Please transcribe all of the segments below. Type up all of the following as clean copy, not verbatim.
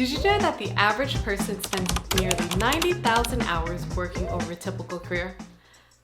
Did you know that the average person spends nearly 90,000 hours working over a typical career?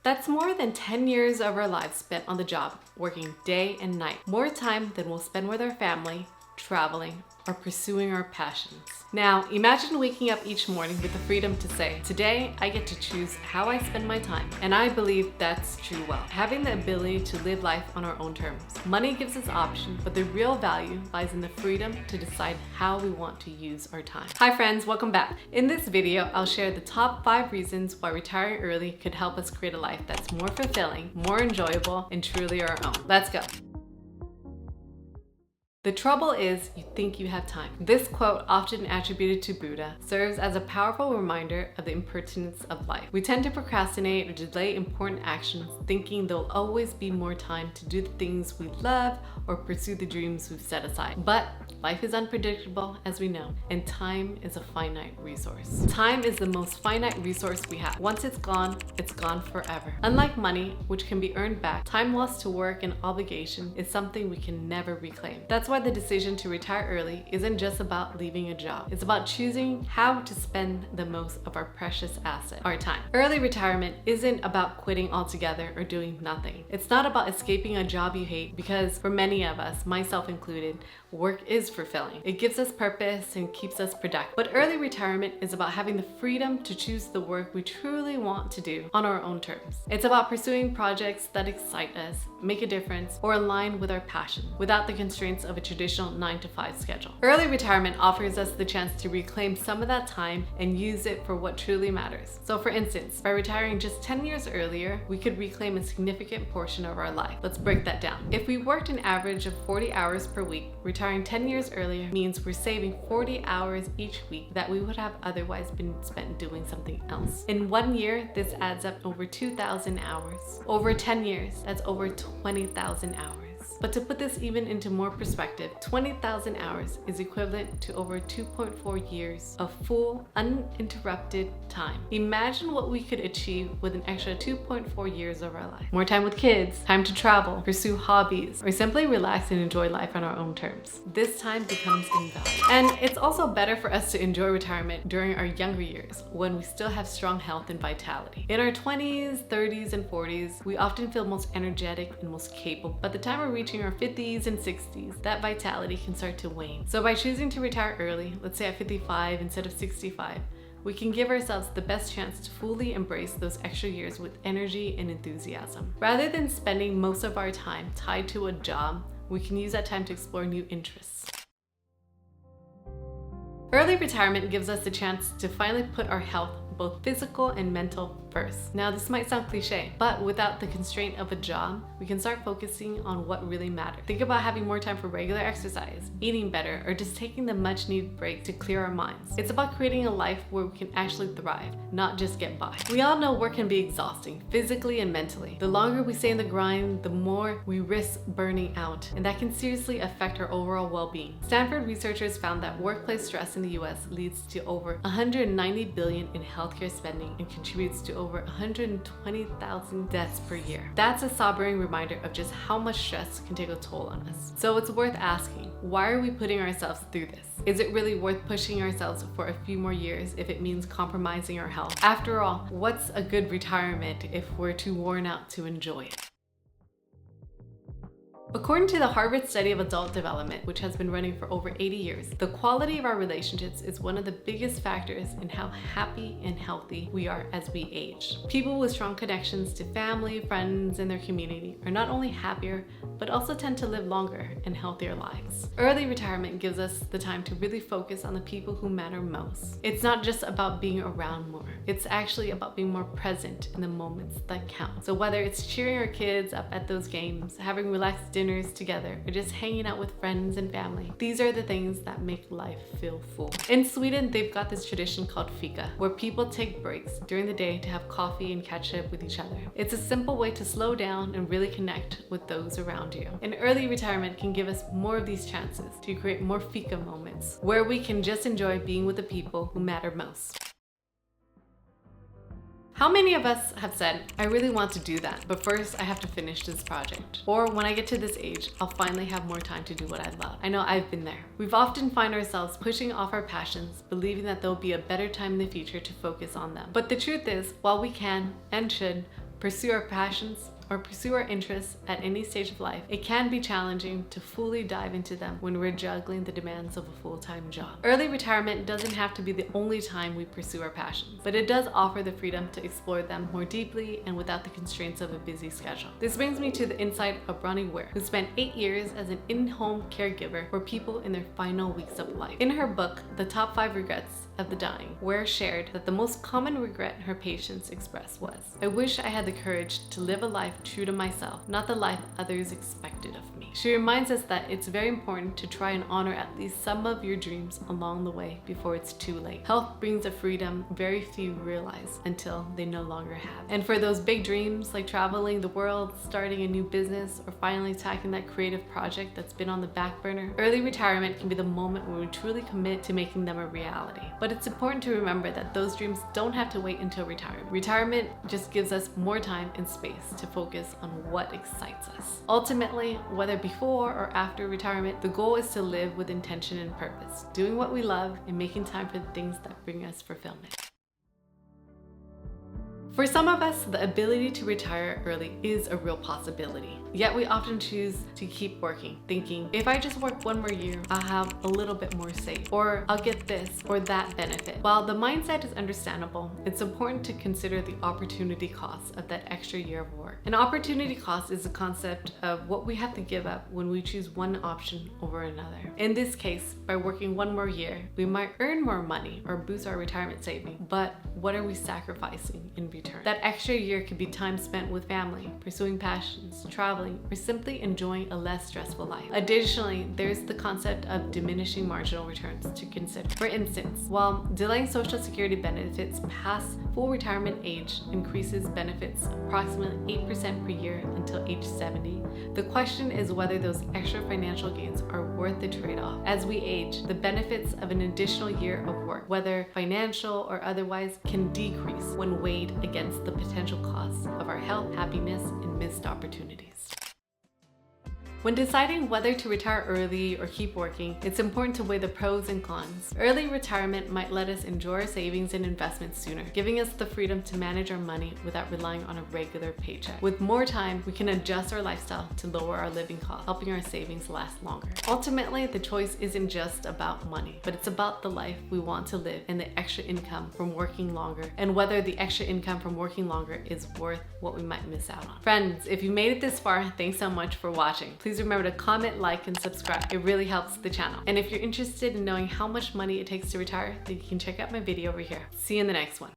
That's more than 10 years of our lives spent on the job, working day and night. More time than we'll spend with our family, traveling, or pursuing our passions. Now, imagine waking up each morning with the freedom to say, today I get to choose how I spend my time. And I believe that's true well. Having the ability to live life on our own terms. Money gives us options, but the real value lies in the freedom to decide how we want to use our time. Hi friends, welcome back. In this video, I'll share the top 5 reasons why retiring early could help us create a life that's more fulfilling, more enjoyable, and truly our own. Let's go. The trouble is, you think you have time. This quote, often attributed to Buddha, serves as a powerful reminder of the impertinence of life. We tend to procrastinate or delay important actions, thinking there'll always be more time to do the things we love or pursue the dreams we've set aside. But life is unpredictable, as we know, and time is a finite resource. Time is the most finite resource we have. Once it's gone forever. Unlike money, which can be earned back, time lost to work and obligation is something we can never reclaim. That's why the decision to retire early isn't just about leaving a job. It's about choosing how to spend the most of our precious asset, our time. Early retirement isn't about quitting altogether or doing nothing. It's not about escaping a job you hate, because for many of us, myself included, work is fulfilling. It gives us purpose and keeps us productive. But early retirement is about having the freedom to choose the work we truly want to do on our own terms. It's about pursuing projects that excite us, make a difference, or align with our passion without the constraints of a traditional 9-to-5 schedule. Early retirement offers us the chance to reclaim some of that time and use it for what truly matters. So for instance, by retiring just 10 years earlier, we could reclaim a significant portion of our life. Let's break that down. If we worked an average of 40 hours per week, retiring 10 years earlier means we're saving 40 hours each week that we would have otherwise been spent doing something else. In 1 year, this adds up over 2,000 hours. Over 10 years, that's over 20,000 hours. But to put this even into more perspective, 20,000 hours is equivalent to over 2.4 years of full, uninterrupted time. Imagine what we could achieve with an extra 2.4 years of our life. More time with kids, time to travel, pursue hobbies, or simply relax and enjoy life on our own terms. This time becomes invaluable. And it's also better for us to enjoy retirement during our younger years, when we still have strong health and vitality. In our 20s, 30s, and 40s, we often feel most energetic and most capable. By the time we're reaching our 50s and 60s, that vitality can start to wane. So by choosing to retire early, let's say at 55 instead of 65, we can give ourselves the best chance to fully embrace those extra years with energy and enthusiasm. Rather than spending most of our time tied to a job, we can use that time to explore new interests. Early retirement gives us the chance to finally put our health, both physical and mental, first. Now, this might sound cliche, but without the constraint of a job, we can start focusing on what really matters. Think about having more time for regular exercise, eating better, or just taking the much needed break to clear our minds. It's about creating a life where we can actually thrive, not just get by. We all know work can be exhausting, physically and mentally. The longer we stay in the grind, the more we risk burning out, and that can seriously affect our overall well-being. Stanford researchers found that workplace stress in the US leads to over $190 billion in healthcare spending and contributes to over 120,000 deaths per year. That's a sobering reminder of just how much stress can take a toll on us. So it's worth asking, why are we putting ourselves through this? Is it really worth pushing ourselves for a few more years if it means compromising our health? After all, what's a good retirement if we're too worn out to enjoy it? According to the Harvard Study of Adult Development, which has been running for over 80 years, the quality of our relationships is one of the biggest factors in how happy and healthy we are as we age. People with strong connections to family, friends, and their community are not only happier, but also tend to live longer and healthier lives. Early retirement gives us the time to really focus on the people who matter most. It's not just about being around more. It's actually about being more present in the moments that count. So whether it's cheering our kids up at those games, having relaxed dinners together, or just hanging out with friends and family, these are the things that make life feel full. In Sweden, they've got this tradition called fika, where people take breaks during the day to have coffee and catch up with each other. It's a simple way to slow down and really connect with those around you. And early retirement can give us more of these chances to create more fika moments, where we can just enjoy being with the people who matter most. How many of us have said, I really want to do that, but first I have to finish this project? Or when I get to this age, I'll finally have more time to do what I love. I know I've been there. We've often find ourselves pushing off our passions, believing that there'll be a better time in the future to focus on them. But the truth is, while we can and should pursue our passions, or pursue our interests at any stage of life, it can be challenging to fully dive into them when we're juggling the demands of a full-time job. Early retirement doesn't have to be the only time we pursue our passions, but it does offer the freedom to explore them more deeply and without the constraints of a busy schedule. This brings me to the insight of Bronnie Ware, who spent 8 years as an in-home caregiver for people in their final weeks of life. In her book, The Top 5 Regrets of the Dying, Ware shared that the most common regret her patients expressed was, I wish I had the courage to live a life true to myself, not the life others expected of me. She reminds us that it's very important to try and honor at least some of your dreams along the way before it's too late. Health brings a freedom very few realize until they no longer have. And for those big dreams like traveling the world, starting a new business, or finally tackling that creative project that's been on the back burner, early retirement can be the moment when we truly commit to making them a reality. But it's important to remember that those dreams don't have to wait until retirement. Retirement just gives us more time and space to focus on what excites us. Ultimately, whether before or after retirement, the goal is to live with intention and purpose, doing what we love and making time for the things that bring us fulfillment. For some of us, the ability to retire early is a real possibility. Yet we often choose to keep working, thinking, if I just work one more year, I'll have a little bit more safe, or I'll get this or that benefit. While the mindset is understandable, it's important to consider the opportunity cost of that extra year of work. An opportunity cost is a concept of what we have to give up when we choose one option over another. In this case, by working one more year, we might earn more money or boost our retirement saving, but what are we sacrificing in return? That extra year could be time spent with family, pursuing passions, traveling, or simply enjoying a less stressful life. Additionally, there's the concept of diminishing marginal returns to consider. For instance, while delaying Social Security benefits past full retirement age increases benefits approximately 8% per year until age 70, the question is whether those extra financial gains are worth the trade-off. As we age, the benefits of an additional year of work, whether financial or otherwise, can decrease when weighed against the potential costs of our health, happiness, and missed opportunities. When deciding whether to retire early or keep working, it's important to weigh the pros and cons. Early retirement might let us enjoy our savings and investments sooner, giving us the freedom to manage our money without relying on a regular paycheck. With more time, we can adjust our lifestyle to lower our living costs, helping our savings last longer. Ultimately, the choice isn't just about money, but it's about the life we want to live and the extra income from working longer, and whether the extra income from working longer is worth what we might miss out on. Friends, if you made it this far, thanks so much for watching. Please remember to comment, like, and subscribe. It really helps the channel. And if you're interested in knowing how much money it takes to retire, then you can check out my video over here. See you in the next one.